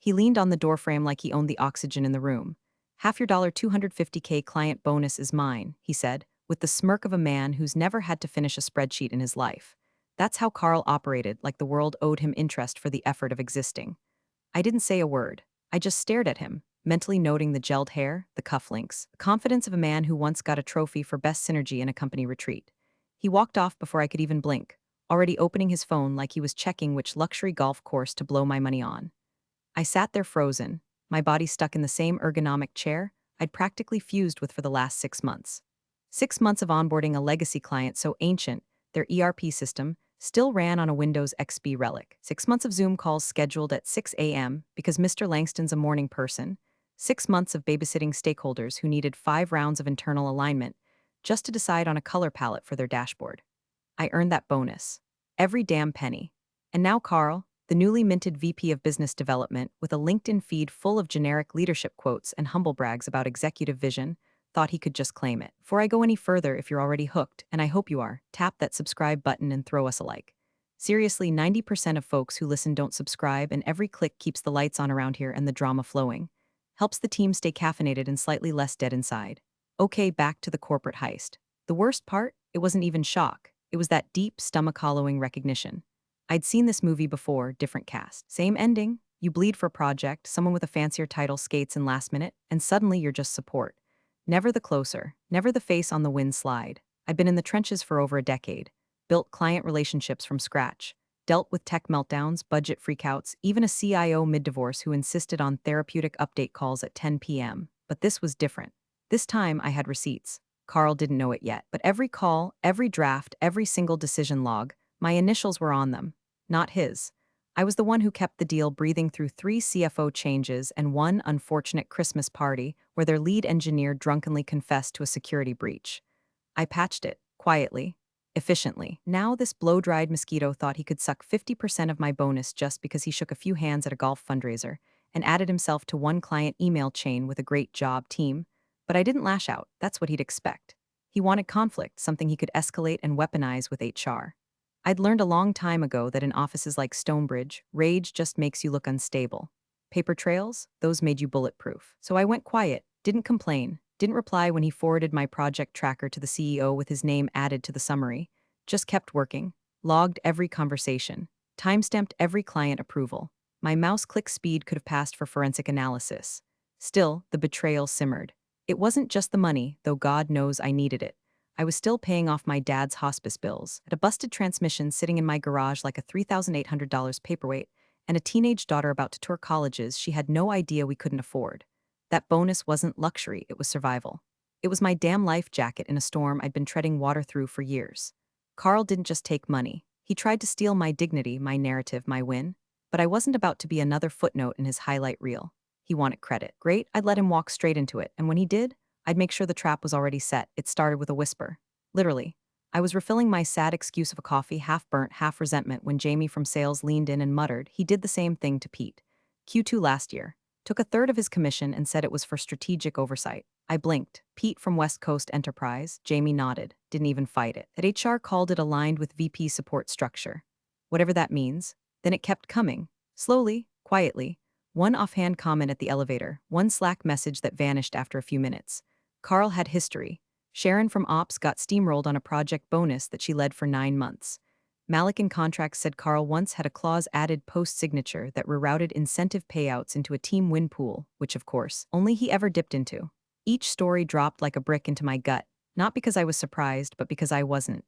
He leaned on the doorframe like he owned the oxygen in the room. Half your $250K client bonus is mine, he said, with the smirk of a man who's never had to finish a spreadsheet in his life. That's how Carl operated, like the world owed him interest for the effort of existing. I didn't say a word. I just stared at him, mentally noting the gelled hair, the cufflinks, the confidence of a man who once got a trophy for best synergy in a company retreat. He walked off before I could even blink, already opening his phone like he was checking which luxury golf course to blow my money on. I sat there frozen, my body stuck in the same ergonomic chair I'd practically fused with for the last 6 months. 6 months of onboarding a legacy client so ancient, their ERP system still ran on a Windows XP relic. 6 months of Zoom calls scheduled at 6 a.m. because Mr. Langston's a morning person. 6 months of babysitting stakeholders who needed 5 rounds of internal alignment just to decide on a color palette for their dashboard. I earned that bonus. Every damn penny. And now Carl, the newly minted VP of Business Development, with a LinkedIn feed full of generic leadership quotes and humble brags about executive vision, thought he could just claim it. Before I go any further, if you're already hooked, and I hope you are, tap that subscribe button and throw us a like. Seriously, 90% of folks who listen don't subscribe, and every click keeps the lights on around here and the drama flowing. Helps the team stay caffeinated and slightly less dead inside. Okay, back to the corporate heist. The worst part? It wasn't even shock. It was that deep, stomach-hollowing recognition. I'd seen this movie before, different cast. Same ending. You bleed for a project, someone with a fancier title skates in last minute, and suddenly you're just support. Never the closer, never the face on the wind slide. I'd been in the trenches for over a decade, built client relationships from scratch, dealt with tech meltdowns, budget freakouts, even a CIO mid-divorce who insisted on therapeutic update calls at 10 p.m. But this was different. This time I had receipts. Carl didn't know it yet, but every call, every draft, every single decision log, my initials were on them. Not his. I was the one who kept the deal breathing through 3 CFO changes and one unfortunate Christmas party where their lead engineer drunkenly confessed to a security breach. I patched it, quietly, efficiently. Now this blow-dried mosquito thought he could suck 50% of my bonus just because he shook a few hands at a golf fundraiser and added himself to one client email chain with a great job team. But I didn't lash out. That's what he'd expect. He wanted conflict, something he could escalate and weaponize with HR. I'd learned a long time ago that in offices like Stonebridge, rage just makes you look unstable. Paper trails? Those made you bulletproof. So I went quiet, didn't complain, didn't reply when he forwarded my project tracker to the CEO with his name added to the summary, just kept working, logged every conversation, timestamped every client approval. My mouse click speed could have passed for forensic analysis. Still, the betrayal simmered. It wasn't just the money, though God knows I needed it. I was still paying off my dad's hospice bills, had a busted transmission sitting in my garage like a $3,800 paperweight, and a teenage daughter about to tour colleges she had no idea we couldn't afford. That bonus wasn't luxury, it was survival. It was my damn life jacket in a storm I'd been treading water through for years. Carl didn't just take money. He tried to steal my dignity, my narrative, my win. But I wasn't about to be another footnote in his highlight reel. He wanted credit. Great, I'd let him walk straight into it, and when he did, I'd make sure the trap was already set. It started with a whisper. Literally. I was refilling my sad excuse of a coffee, half burnt, half resentment, when Jamie from sales leaned in and muttered he did the same thing to Pete. Q2 last year. Took a third of his commission and said it was for strategic oversight. I blinked. Pete from West Coast Enterprise. Jamie nodded. Didn't even fight it. That HR called it aligned with VP support structure. Whatever that means. Then it kept coming. Slowly, quietly. One offhand comment at the elevator. One Slack message that vanished after a few minutes. Carl had history. Sharon from Ops got steamrolled on a project bonus that she led for 9 months. Malik in contracts said Carl once had a clause added post-signature that rerouted incentive payouts into a team win pool, which, of course, only he ever dipped into. Each story dropped like a brick into my gut, not because I was surprised, but because I wasn't.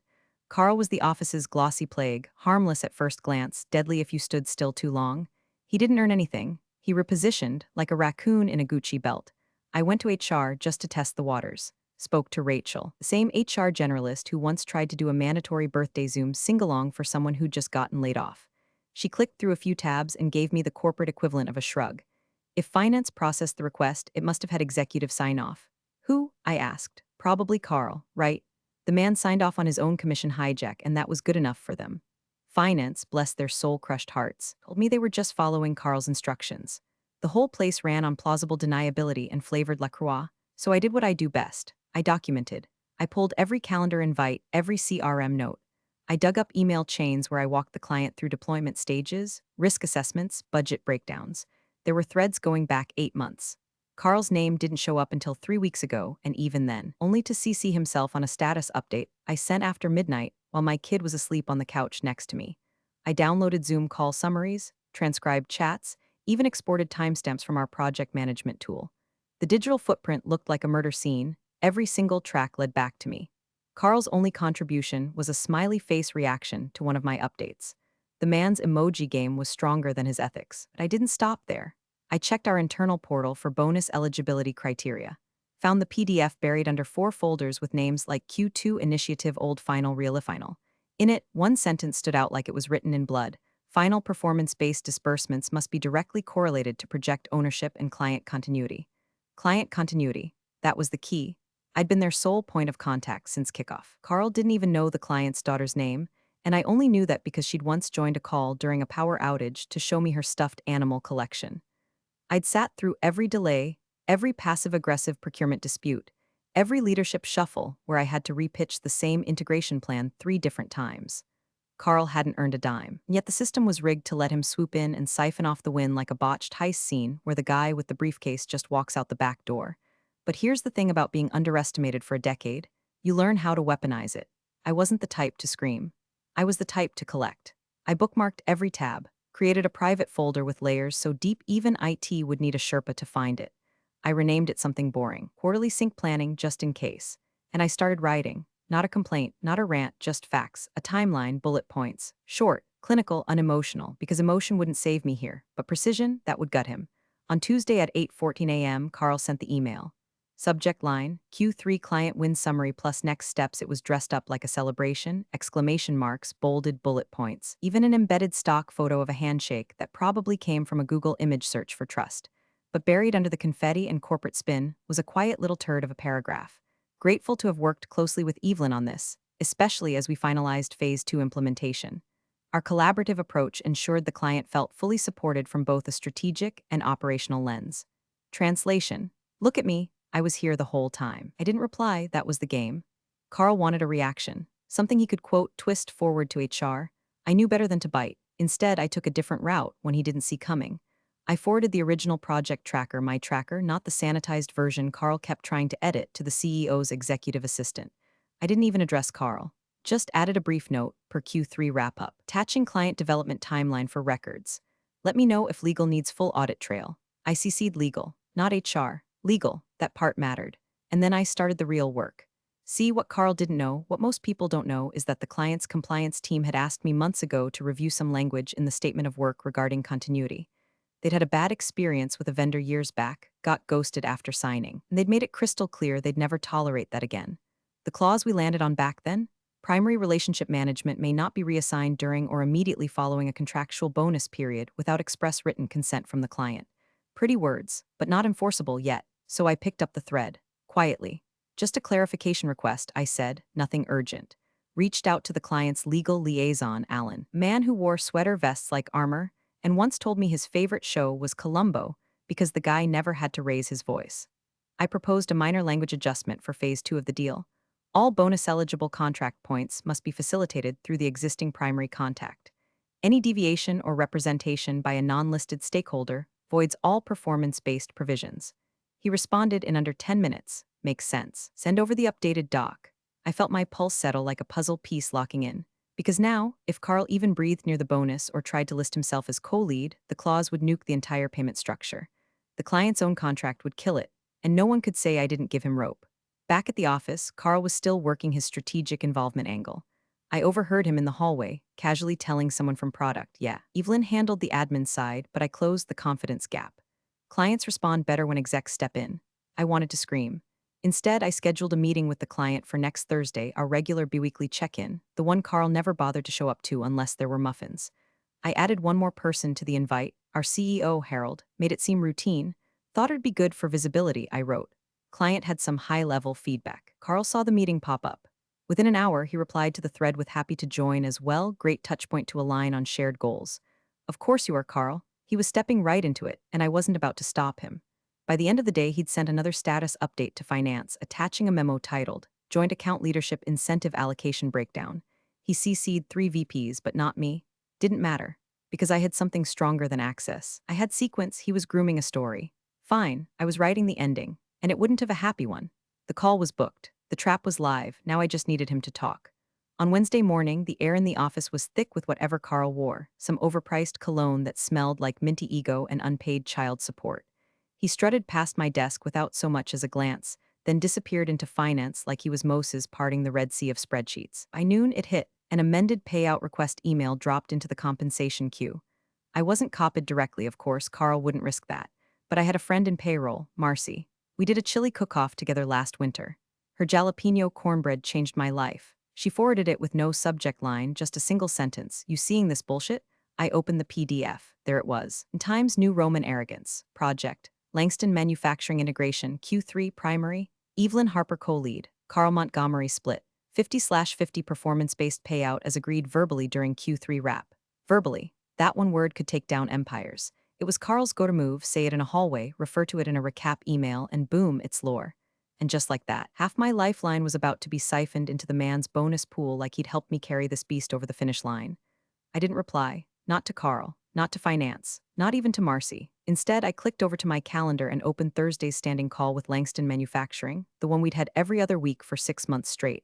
Carl was the office's glossy plague, harmless at first glance, deadly if you stood still too long. He didn't earn anything. He repositioned, like a raccoon in a Gucci belt. I went to HR just to test the waters. Spoke to Rachel, the same HR generalist who once tried to do a mandatory birthday Zoom sing-along for someone who'd just gotten laid off. She clicked through a few tabs and gave me the corporate equivalent of a shrug. If finance processed the request, it must have had executive sign-off. Who? I asked. Probably Carl, right? The man signed off on his own commission hijack, and that was good enough for them. Finance, bless their soul-crushed hearts, told me they were just following Carl's instructions. The whole place ran on plausible deniability and flavored La Croix, so I did what I do best. I documented. I pulled every calendar invite, every CRM note. I dug up email chains where I walked the client through deployment stages, risk assessments, budget breakdowns. There were threads going back 8 months. Carl's name didn't show up until 3 weeks ago, and even then, only to CC himself on a status update I sent after midnight while my kid was asleep on the couch next to me. I downloaded Zoom call summaries, transcribed chats, even exported timestamps from our project management tool. The digital footprint looked like a murder scene. Every single track led back to me. Carl's only contribution was a smiley face reaction to one of my updates. The man's emoji game was stronger than his ethics, but I didn't stop there. I checked our internal portal for bonus eligibility criteria. Found the PDF buried under 4 folders with names like Q2 Initiative Old Final Realifinal. In it, one sentence stood out like it was written in blood. Final performance-based disbursements must be directly correlated to project ownership and client continuity. Client continuity. That was the key. I'd been their sole point of contact since kickoff. Carl didn't even know the client's daughter's name, and I only knew that because she'd once joined a call during a power outage to show me her stuffed animal collection. I'd sat through every delay, every passive-aggressive procurement dispute, every leadership shuffle where I had to repitch the same integration plan 3 different times. Carl hadn't earned a dime, yet the system was rigged to let him swoop in and siphon off the win like a botched heist scene where the guy with the briefcase just walks out the back door. But here's the thing about being underestimated for a decade: you learn how to weaponize it. I wasn't the type to scream. I was the type to collect. I bookmarked every tab, created a private folder with layers so deep even IT would need a Sherpa to find it. I renamed it something boring, quarterly sync planning just in case. And I started writing. Not a complaint, not a rant, just facts, a timeline, bullet points. Short, clinical, unemotional, because emotion wouldn't save me here, but precision, that would gut him. On Tuesday at 8:14 a.m., Carl sent the email. Subject line, Q3 client win summary plus next steps. It was dressed up like a celebration, exclamation marks, bolded bullet points, even an embedded stock photo of a handshake that probably came from a Google image search for trust. But buried under the confetti and corporate spin was a quiet little turd of a paragraph. Grateful to have worked closely with Evelyn on this, especially as we finalized Phase 2 implementation. Our collaborative approach ensured the client felt fully supported from both a strategic and operational lens. Translation. Look at me. I was here the whole time. I didn't reply, that was the game. Carl wanted a reaction, something he could quote twist forward to HR. I knew better than to bite. Instead, I took a different route when he didn't see coming. I forwarded the original project tracker, my tracker, not the sanitized version Carl kept trying to edit, to the CEO's executive assistant. I didn't even address Carl. Just added a brief note per Q3 wrap-up, attaching client development timeline for records. Let me know if legal needs full audit trail. I CC'd legal, not HR. Legal, that part mattered. And then I started the real work. See, what Carl didn't know, what most people don't know, is that the client's compliance team had asked me months ago to review some language in the statement of work regarding continuity. They'd had a bad experience with a vendor years back, got ghosted after signing, and they'd made it crystal clear they'd never tolerate that again. The clause we landed on back then? Primary relationship management may not be reassigned during or immediately following a contractual bonus period without express written consent from the client. Pretty words, but not enforceable yet. So I picked up the thread, quietly. Just a clarification request, I said, nothing urgent. Reached out to the client's legal liaison, Alan, man who wore sweater vests like armor, and once told me his favorite show was Columbo because the guy never had to raise his voice. I proposed a minor language adjustment for Phase 2 of the deal. All bonus-eligible contract points must be facilitated through the existing primary contact. Any deviation or representation by a non-listed stakeholder voids all performance-based provisions. He responded in under 10 minutes. Makes sense. Send over the updated doc. I felt my pulse settle like a puzzle piece locking in. Because now, if Carl even breathed near the bonus or tried to list himself as co-lead, the clause would nuke the entire payment structure. The client's own contract would kill it, and no one could say I didn't give him rope. Back at the office, Carl was still working his strategic involvement angle. I overheard him in the hallway, casually telling someone from product, yeah, Evelyn handled the admin side, but I closed the confidence gap. Clients respond better when execs step in. I wanted to scream. Instead, I scheduled a meeting with the client for next Thursday, our regular biweekly check-in, the one Carl never bothered to show up to unless there were muffins. I added one more person to the invite, our CEO, Harold, made it seem routine. Thought it'd be good for visibility, I wrote. Client had some high-level feedback. Carl saw the meeting pop up. Within an hour, he replied to the thread with happy to join as well, great touchpoint to align on shared goals. Of course you are, Carl. He was stepping right into it, and I wasn't about to stop him. By the end of the day, he'd sent another status update to finance, attaching a memo titled, Joint Account Leadership Incentive Allocation Breakdown. He CC'd 3 VPs, but not me. Didn't matter. Because I had something stronger than access. I had sequence, he was grooming a story. Fine, I was writing the ending, and it wouldn't have a happy one. The call was booked. The trap was live, now I just needed him to talk. On Wednesday morning, the air in the office was thick with whatever Carl wore, some overpriced cologne that smelled like minty ego and unpaid child support. He strutted past my desk without so much as a glance, then disappeared into finance like he was Moses parting the Red Sea of spreadsheets. By noon, it hit. An amended payout request email dropped into the compensation queue. I wasn't copied directly, of course, Carl wouldn't risk that. But I had a friend in payroll, Marcy. We did a chili cook-off together last winter. Her jalapeno cornbread changed my life. She forwarded it with no subject line, just a single sentence. You seeing this bullshit? I opened the PDF. There it was. In Times New Roman Arrogance. Project. Langston Manufacturing Integration. Q3 Primary. Evelyn Harper co-lead. Carl Montgomery split. 50/50 performance-based payout as agreed verbally during Q3 wrap. Verbally. That one word could take down empires. It was Carl's go-to move, say it in a hallway, refer to it in a recap email, and boom, it's lore. And just like that, half my lifeline was about to be siphoned into the man's bonus pool like he'd helped me carry this beast over the finish line. I didn't reply. Not to Carl. Not to finance. Not even to Marcy. Instead, I clicked over to my calendar and opened Thursday's standing call with Langston Manufacturing, the one we'd had every other week for 6 months straight.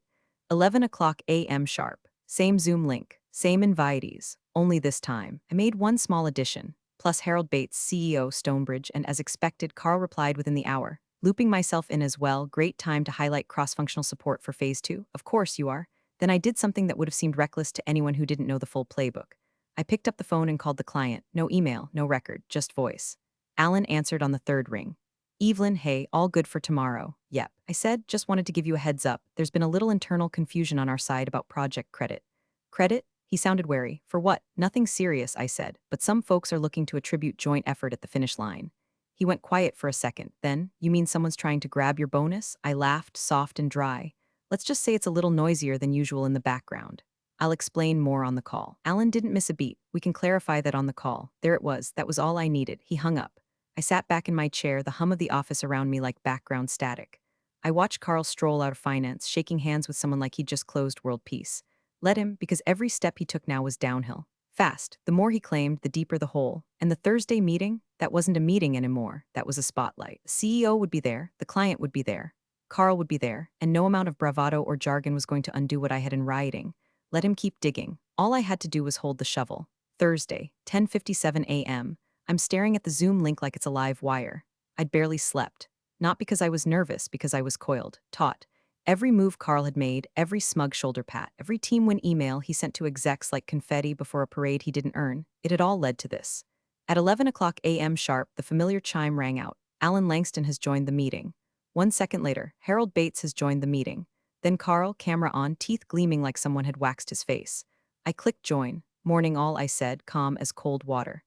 11 o'clock a.m. sharp. Same Zoom link. Same invitees. Only this time, I made one small addition. Plus Harold Bates, CEO, Stonebridge, and as expected, Carl replied within the hour. Looping myself in as well, great time to highlight cross-functional support for Phase 2. Of course you are. Then I did something that would have seemed reckless to anyone who didn't know the full playbook. I picked up the phone and called the client. No email, no record, just voice. Alan answered on the third ring. Evelyn, hey, all good for tomorrow. Yep. I said, just wanted to give you a heads up. There's been a little internal confusion on our side about project credit. Credit? He sounded wary. For what? Nothing serious, I said, but some folks are looking to attribute joint effort at the finish line. He went quiet for a second. Then, you mean someone's trying to grab your bonus? I laughed, soft and dry. Let's just say it's a little noisier than usual in the background. I'll explain more on the call. Alan didn't miss a beat. We can clarify that on the call. There it was. That was all I needed. He hung up. I sat back in my chair, the hum of the office around me like background static. I watched Carl stroll out of finance, shaking hands with someone like he'd just closed world peace. Let him, because every step he took now was downhill. Fast. The more he claimed, the deeper the hole. And the Thursday meeting? That wasn't a meeting anymore. That was a spotlight. The CEO would be there. The client would be there. Carl would be there. And no amount of bravado or jargon was going to undo what I had in writing. Let him keep digging. All I had to do was hold the shovel. Thursday, 10:57 a.m. I'm staring at the Zoom link like it's a live wire. I'd barely slept. Not because I was nervous, because I was coiled, taut. Every move Carl had made, every smug shoulder pat, every team win email he sent to execs like confetti before a parade he didn't earn, it had all led to this. At 11 o'clock a.m. sharp, the familiar chime rang out. Alan Langston has joined the meeting. 1 second later, Harold Bates has joined the meeting. Then Carl, camera on, teeth gleaming like someone had waxed his face. I clicked join. Morning all, I said, calm as cold water.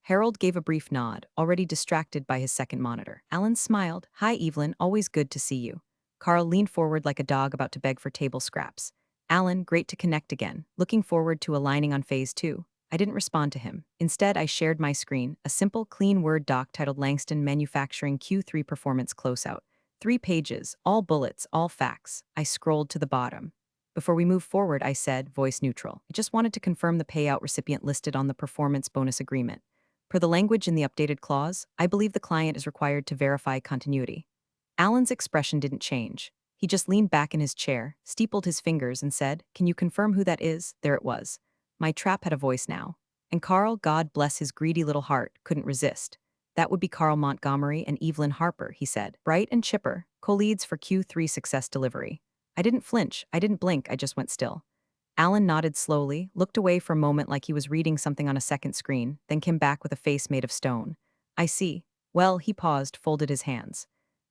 Harold gave a brief nod, already distracted by his second monitor. Alan smiled. Hi, Evelyn, always good to see you. Carl leaned forward like a dog about to beg for table scraps. Alan, great to connect again. Looking forward to aligning on Phase 2. I didn't respond to him. Instead, I shared my screen, a simple, clean Word doc titled Langston Manufacturing Q3 Performance Closeout. 3 pages, all bullets, all facts. I scrolled to the bottom. Before we move forward, I said, voice neutral. I just wanted to confirm the payout recipient listed on the performance bonus agreement. Per the language in the updated clause, I believe the client is required to verify continuity. Alan's expression didn't change. He just leaned back in his chair, steepled his fingers, and said, can you confirm who that is? There it was. My trap had a voice now. And Carl, God bless his greedy little heart, couldn't resist. That would be Carl Montgomery and Evelyn Harper, he said. Bright and chipper, co-leads for Q3 success delivery. I didn't flinch, I didn't blink, I just went still. Alan nodded slowly, looked away for a moment like he was reading something on a second screen, then came back with a face made of stone. I see. Well, he paused, folded his hands.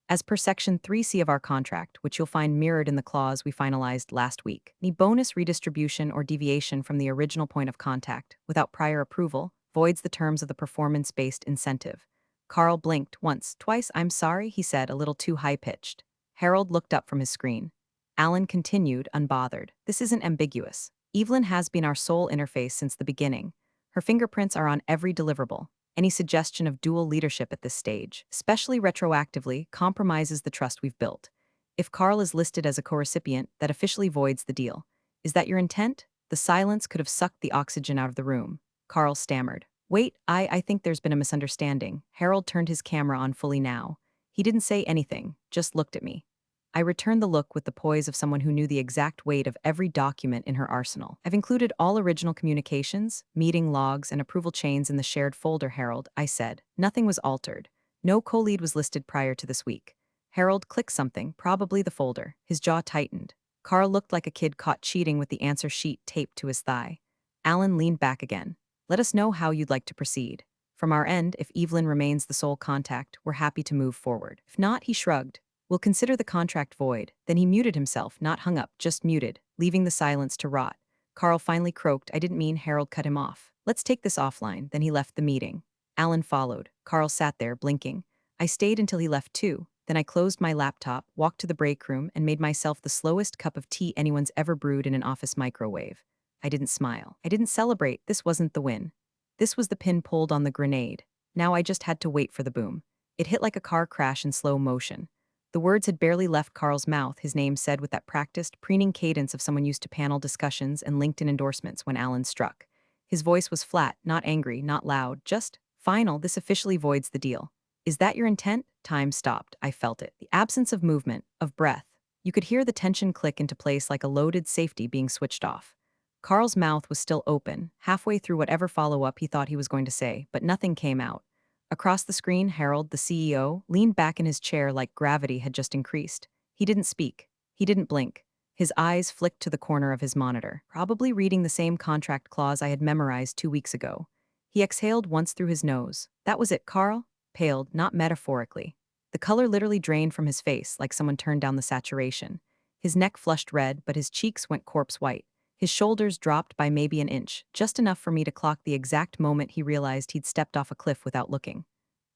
As per Section 3C of our contract, which you'll find mirrored in the clause we finalized last week, any bonus redistribution or deviation from the original point of contact, without prior approval, voids the terms of the performance-based incentive. Carl blinked once, twice. I'm sorry, he said, a little too high-pitched. Harold looked up from his screen. Alan continued, unbothered. This isn't ambiguous. Evelyn has been our sole interface since the beginning. Her fingerprints are on every deliverable. Any suggestion of dual leadership at this stage, especially retroactively, compromises the trust we've built. If Carl is listed as a co-recipient, that officially voids the deal. Is that your intent? The silence could have sucked the oxygen out of the room. Carl stammered. Wait, I think there's been a misunderstanding. Harold turned his camera on fully now. He didn't say anything, just looked at me. I returned the look with the poise of someone who knew the exact weight of every document in her arsenal. I've included all original communications, meeting logs, and approval chains in the shared folder, Harold, I said. Nothing was altered. No co-lead was listed prior to this week. Harold clicked something, probably the folder. His jaw tightened. Carl looked like a kid caught cheating with the answer sheet taped to his thigh. Alan leaned back again. Let us know how you'd like to proceed. From our end, if Evelyn remains the sole contact, we're happy to move forward. If not, he shrugged. We'll consider the contract void. Then he muted himself, not hung up, just muted, leaving the silence to rot. Carl finally croaked, I didn't mean. Harold cut him off. Let's take this offline. Then he left the meeting. Alan followed. Carl sat there, blinking. I stayed until he left too. Then I closed my laptop, walked to the break room, and made myself the slowest cup of tea anyone's ever brewed in an office microwave. I didn't smile. I didn't celebrate. This wasn't the win. This was the pin pulled on the grenade. Now I just had to wait for the boom. It hit like a car crash in slow motion. The words had barely left Carl's mouth, his name said with that practiced, preening cadence of someone used to panel discussions and LinkedIn endorsements when Alan struck. His voice was flat, not angry, not loud, just, final, this officially voids the deal. Is that your intent? Time stopped. I felt it. The absence of movement, of breath. You could hear the tension click into place like a loaded safety being switched off. Carl's mouth was still open, halfway through whatever follow-up he thought he was going to say, but nothing came out. Across the screen, Harold, the CEO, leaned back in his chair like gravity had just increased. He didn't speak. He didn't blink. His eyes flicked to the corner of his monitor, probably reading the same contract clause I had memorized 2 weeks ago. He exhaled once through his nose. That was it, Carl? Paled, not metaphorically. The color literally drained from his face like someone turned down the saturation. His neck flushed red, but his cheeks went corpse white. His shoulders dropped by maybe an inch, just enough for me to clock the exact moment he realized he'd stepped off a cliff without looking.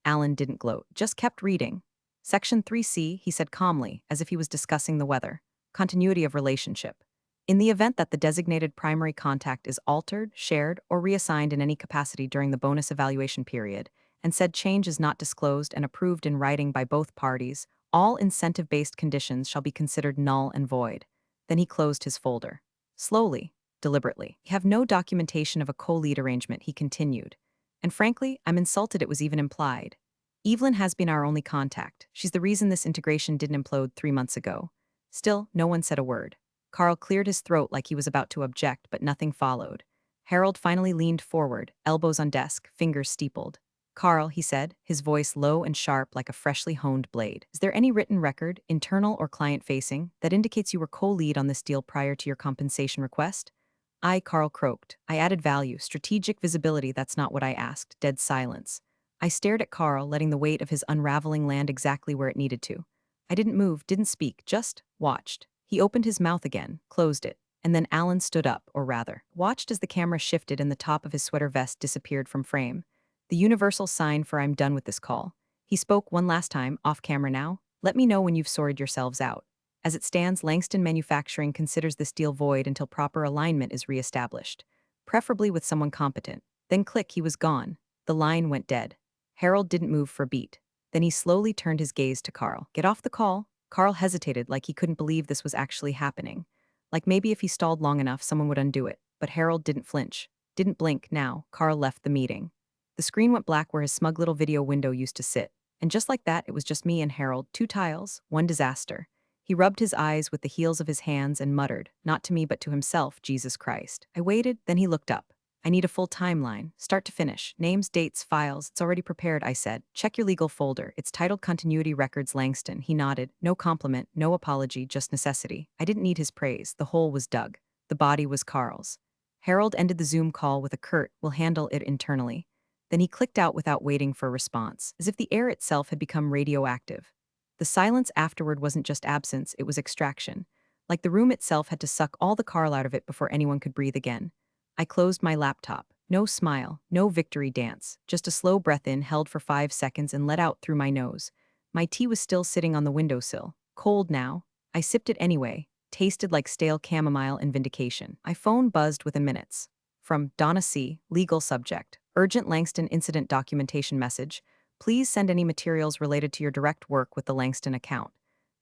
Alan didn't gloat, just kept reading. Section 3C, he said calmly, as if he was discussing the weather. Continuity of relationship. In the event that the designated primary contact is altered, shared, or reassigned in any capacity during the bonus evaluation period, and said change is not disclosed and approved in writing by both parties, all incentive-based conditions shall be considered null and void. Then he closed his folder. Slowly, deliberately. We have no documentation of a co-lead arrangement, he continued. And frankly, I'm insulted it was even implied. Evelyn has been our only contact. She's the reason this integration didn't implode 3 months ago. Still, no one said a word. Carl cleared his throat like he was about to object, but nothing followed. Harold finally leaned forward, elbows on desk, fingers steepled. Carl, he said, his voice low and sharp like a freshly honed blade. Is there any written record, internal or client-facing, that indicates you were co-lead on this deal prior to your compensation request? Carl croaked. I added value, strategic visibility, that's not what I asked. Dead silence. I stared at Carl, letting the weight of his unraveling land exactly where it needed to. I didn't move, didn't speak, just watched. He opened his mouth again, closed it, and then Alan stood up, or rather, watched as the camera shifted and the top of his sweater vest disappeared from frame. The universal sign for I'm done with this call. He spoke one last time, off camera now. Let me know when you've sorted yourselves out. As it stands, Langston Manufacturing considers this deal void until proper alignment is reestablished, preferably with someone competent. Then click, he was gone. The line went dead. Harold didn't move for a beat. Then he slowly turned his gaze to Carl. Get off the call. Carl hesitated like he couldn't believe this was actually happening. Like maybe if he stalled long enough, someone would undo it. But Harold didn't flinch. Didn't blink. Now, Carl left the meeting. The screen went black where his smug little video window used to sit. And just like that, it was just me and Harold, 2 tiles, 1 disaster. He rubbed his eyes with the heels of his hands and muttered, not to me but to himself, Jesus Christ. I waited, then he looked up. I need a full timeline, start to finish, names, dates, files, it's already prepared, I said. Check your legal folder, it's titled Continuity Records Langston. He nodded, no compliment, no apology, just necessity. I didn't need his praise, the hole was dug. The body was Carl's. Harold ended the Zoom call with a curt, we'll handle it internally. Then he clicked out without waiting for a response, as if the air itself had become radioactive. The silence afterward wasn't just absence, it was extraction. Like the room itself had to suck all the Carl out of it before anyone could breathe again. I closed my laptop. No smile, no victory dance, just a slow breath in held for 5 seconds and let out through my nose. My tea was still sitting on the windowsill. Cold now. I sipped it anyway. Tasted like stale chamomile and vindication. My phone buzzed within minutes. From Donna C., legal subject. Urgent Langston incident documentation message. Please send any materials related to your direct work with the Langston account.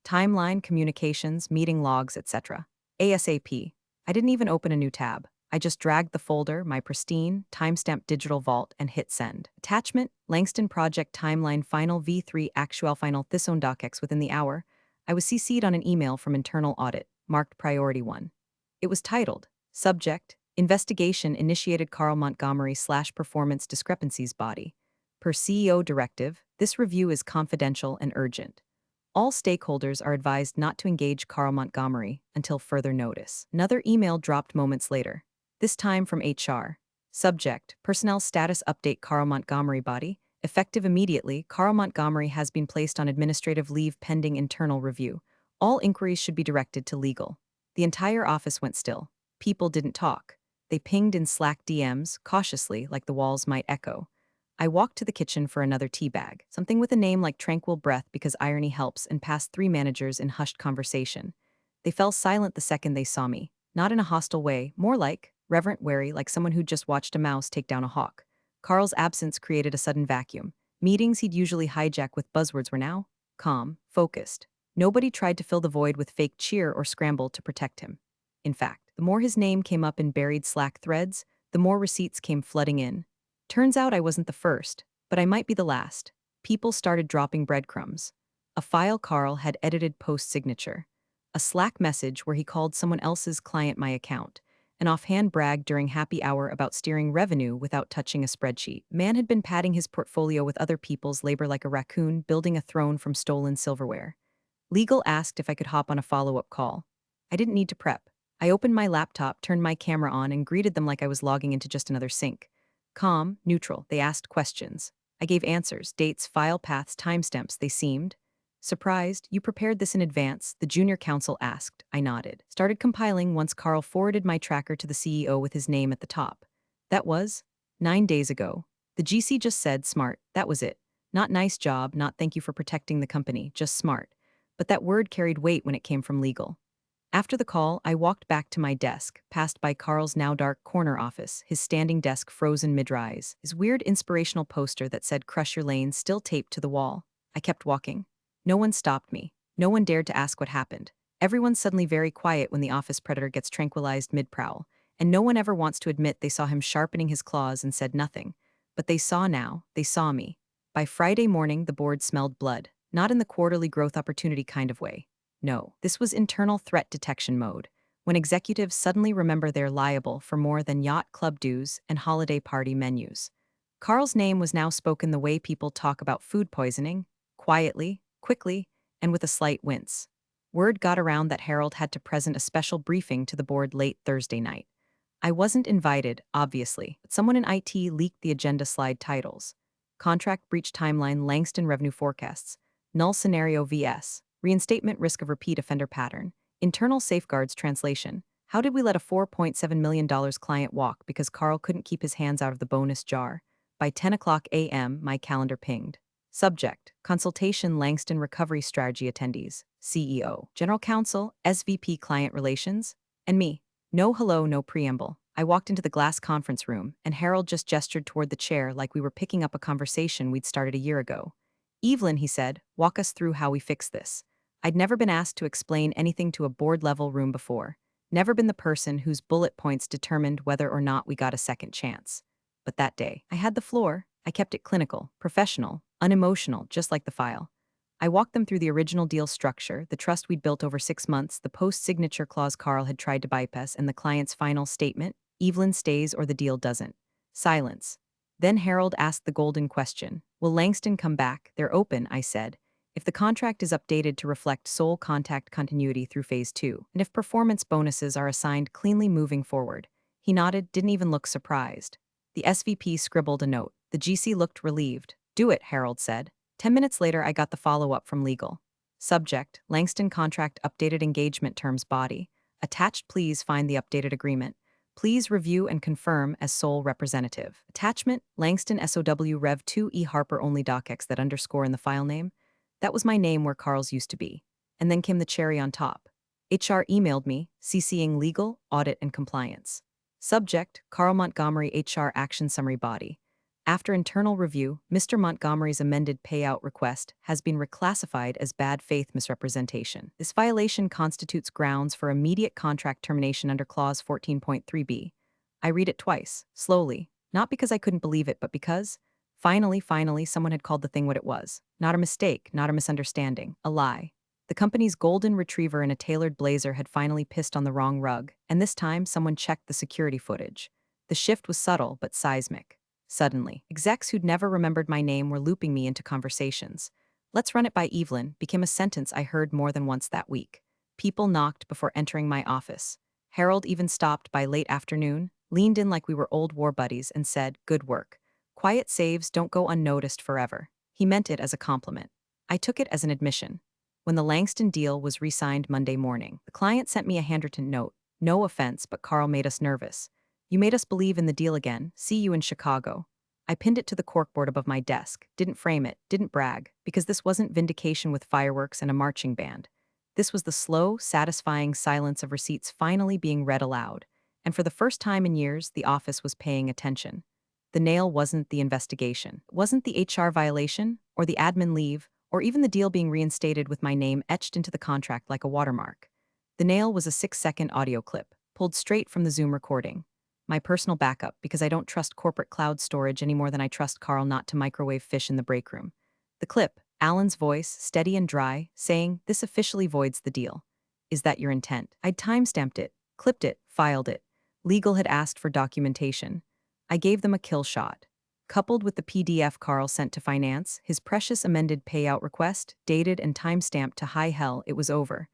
Timeline, communications, meeting logs, etc. ASAP. I didn't even open a new tab. I just dragged the folder, my pristine, timestamped digital vault, and hit send. Attachment, Langston Project Timeline Final V3 Actual Final Thisone DocX within the hour. I was CC'd on an email from Internal Audit, marked Priority 1. It was titled, Subject, Investigation Initiated Carl Montgomery / Performance Discrepancies Body. Per CEO Directive, this review is confidential and urgent. All stakeholders are advised not to engage Carl Montgomery until further notice. Another email dropped moments later, this time from HR. Subject, Personnel Status Update Carl Montgomery Body. Effective immediately, Carl Montgomery has been placed on administrative leave pending internal review. All inquiries should be directed to legal. The entire office went still. People didn't talk. They pinged in Slack DMs, cautiously, like the walls might echo. I walked to the kitchen for another tea bag, something with a name like Tranquil Breath because irony helps, and passed 3 managers in hushed conversation. They fell silent the second they saw me, not in a hostile way, more like, reverent wary, like someone who'd just watched a mouse take down a hawk. Carl's absence created a sudden vacuum. Meetings he'd usually hijack with buzzwords were now calm, focused. Nobody tried to fill the void with fake cheer or scramble to protect him. In fact, the more his name came up in buried Slack threads, the more receipts came flooding in. Turns out I wasn't the first, but I might be the last. People started dropping breadcrumbs. A file Carl had edited post-signature. A Slack message where he called someone else's client my account. An offhand brag during happy hour about steering revenue without touching a spreadsheet. Man had been padding his portfolio with other people's labor like a raccoon building a throne from stolen silverware. Legal asked if I could hop on a follow-up call. I didn't need to prep. I opened my laptop, turned my camera on, and greeted them like I was logging into just another sync. Calm, neutral, they asked questions. I gave answers, dates, file paths, timestamps. They seemed surprised. You prepared this in advance, the junior counsel asked. I nodded. Started compiling once Carl forwarded my tracker to the CEO with his name at the top. That was 9 days ago. The GC just said smart, that was it. Not nice job, not thank you for protecting the company, just smart. But that word carried weight when it came from legal. After the call, I walked back to my desk, passed by Carl's now dark corner office, his standing desk frozen mid-rise, his weird inspirational poster that said crush your lane still taped to the wall. I kept walking. No one stopped me. No one dared to ask what happened. Everyone's suddenly very quiet when the office predator gets tranquilized mid-prowl, and no one ever wants to admit they saw him sharpening his claws and said nothing. But they saw now, they saw me. By Friday morning, the board smelled blood, not in the quarterly growth opportunity kind of way. No, this was internal threat detection mode, when executives suddenly remember they're liable for more than yacht club dues and holiday party menus. Carl's name was now spoken the way people talk about food poisoning, quietly, quickly, and with a slight wince. Word got around that Harold had to present a special briefing to the board late Thursday night. I wasn't invited, obviously, but someone in IT leaked the agenda slide titles. Contract breach timeline Langston revenue forecasts, null scenario vs. Reinstatement risk of repeat offender pattern. Internal safeguards translation. How did we let a $4.7 million client walk because Carl couldn't keep his hands out of the bonus jar? By 10 o'clock a.m., my calendar pinged. Subject, Consultation Langston Recovery Strategy Attendees, CEO, General Counsel, SVP Client Relations, and me. No hello, no preamble. I walked into the glass conference room, and Harold just gestured toward the chair like we were picking up a conversation we'd started a year ago. Evelyn, he said, walk us through how we fix this. I'd never been asked to explain anything to a board-level room before, never been the person whose bullet points determined whether or not we got a second chance. But that day, I had the floor. I kept it clinical, professional, unemotional, just like the file. I walked them through the original deal structure, the trust we'd built over 6 months, the post-signature clause Carl had tried to bypass, and the client's final statement, Evelyn stays or the deal doesn't. Silence. Then Harold asked the golden question, will Langston come back? They're open, I said. If the contract is updated to reflect sole contact continuity through Phase 2, and if performance bonuses are assigned cleanly moving forward. He nodded, didn't even look surprised. The SVP scribbled a note. The GC looked relieved. Do it, Harold said. 10 minutes later, I got the follow-up from legal. Subject, Langston contract updated engagement terms body. Attached, please find the updated agreement. Please review and confirm as sole representative. Attachment, Langston SOW Rev 2 E Harper only docx that underscore in the file name. That was my name where Carl's used to be. And then came the cherry on top. HR emailed me, CCing legal, audit, and compliance. Subject, Carl Montgomery HR Action Summary Body. After internal review, Mr. Montgomery's amended payout request has been reclassified as bad faith misrepresentation. This violation constitutes grounds for immediate contract termination under Clause 14.3b. I read it twice, slowly, not because I couldn't believe it, but because, finally, someone had called the thing what it was. Not a mistake, not a misunderstanding, a lie. The company's golden retriever in a tailored blazer had finally pissed on the wrong rug, and this time someone checked the security footage. The shift was subtle but seismic. Suddenly, execs who'd never remembered my name were looping me into conversations. "Let's run it by Evelyn" became a sentence I heard more than once that week. People knocked before entering my office. Harold even stopped by late afternoon, leaned in like we were old war buddies, and said, "Good work. Quiet saves don't go unnoticed forever." He meant it as a compliment. I took it as an admission. When the Langston deal was re-signed Monday morning, the client sent me a handwritten note. "No offense, but Carl made us nervous. You made us believe in the deal again. See you in Chicago." I pinned it to the corkboard above my desk, didn't frame it, didn't brag, because this wasn't vindication with fireworks and a marching band. This was the slow, satisfying silence of receipts finally being read aloud. And for the first time in years, the office was paying attention. The nail wasn't the investigation, wasn't the HR violation, or the admin leave, or even the deal being reinstated with my name etched into the contract like a watermark. The nail was a 6-second audio clip, pulled straight from the Zoom recording. My personal backup, because I don't trust corporate cloud storage any more than I trust Carl not to microwave fish in the break room. The clip, Alan's voice, steady and dry, saying, "This officially voids the deal. Is that your intent?" I'd timestamped it, clipped it, filed it. Legal had asked for documentation. I gave them a kill shot. Coupled with the PDF Carl sent to finance, his precious amended payout request, dated and timestamped to high hell, it was over.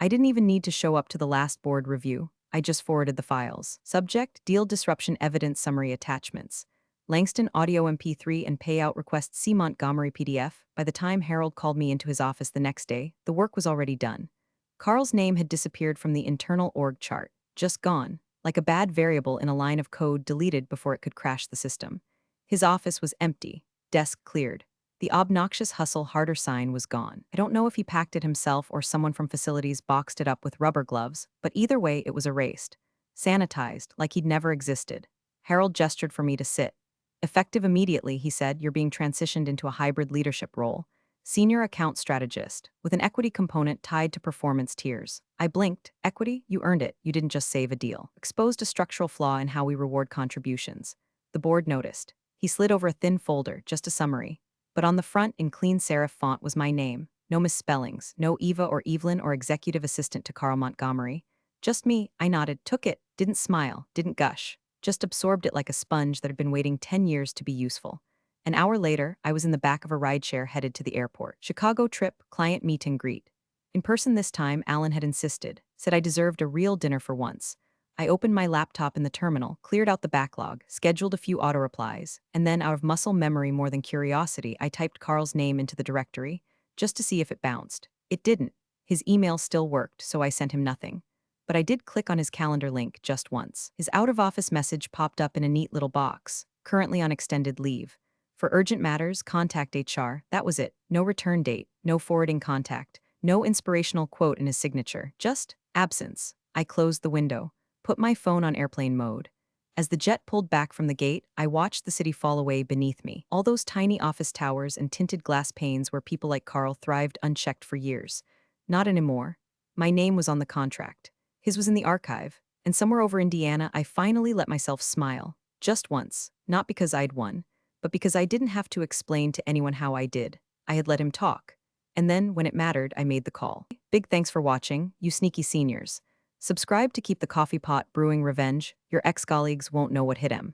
I didn't even need to show up to the last board review. I just forwarded the files. Subject, deal disruption evidence summary attachments. Langston audio MP3 and payout request C. Montgomery PDF. By the time Harold called me into his office the next day, the work was already done. Carl's name had disappeared from the internal org chart, just gone, like a bad variable in a line of code deleted before it could crash the system. His office was empty, desk cleared. The obnoxious hustle harder sign was gone. I don't know if he packed it himself or someone from facilities boxed it up with rubber gloves, but either way it was erased. Sanitized, like he'd never existed. Harold gestured for me to sit. "Effective immediately," he said, "you're being transitioned into a hybrid leadership role. Senior account strategist, with an equity component tied to performance tiers." I blinked. Equity? You earned it. You didn't just save a deal. Exposed a structural flaw in how we reward contributions. The board noticed. He slid over a thin folder, just a summary. But on the front, in clean serif font, was my name. No misspellings, no Eva or Evelyn or executive assistant to Carl Montgomery. Just me. I nodded, took it, didn't smile, didn't gush. Just absorbed it like a sponge that had been waiting 10 years to be useful. An hour later, I was in the back of a rideshare headed to the airport. Chicago trip, client meet and greet. In person this time, Alan had insisted, said I deserved a real dinner for once. I opened my laptop in the terminal, cleared out the backlog, scheduled a few auto-replies, and then, out of muscle memory more than curiosity, I typed Carl's name into the directory, just to see if it bounced. It didn't. His email still worked, so I sent him nothing. But I did click on his calendar link just once. His out-of-office message popped up in a neat little box, currently on extended leave. For urgent matters, contact HR. That was it. No return date, no forwarding contact, no inspirational quote in his signature, just absence. I closed the window, put my phone on airplane mode. As the jet pulled back from the gate, I watched the city fall away beneath me. All those tiny office towers and tinted glass panes where people like Carl thrived unchecked for years. Not anymore. My name was on the contract. His was in the archive. And somewhere over Indiana, I finally let myself smile. Just once. Not because I'd won, but because I didn't have to explain to anyone how I did. I had let him talk. And then, when it mattered, I made the call. Big thanks for watching, you sneaky seniors. Subscribe to keep the coffee pot brewing revenge. Your ex-colleagues won't know what hit 'em.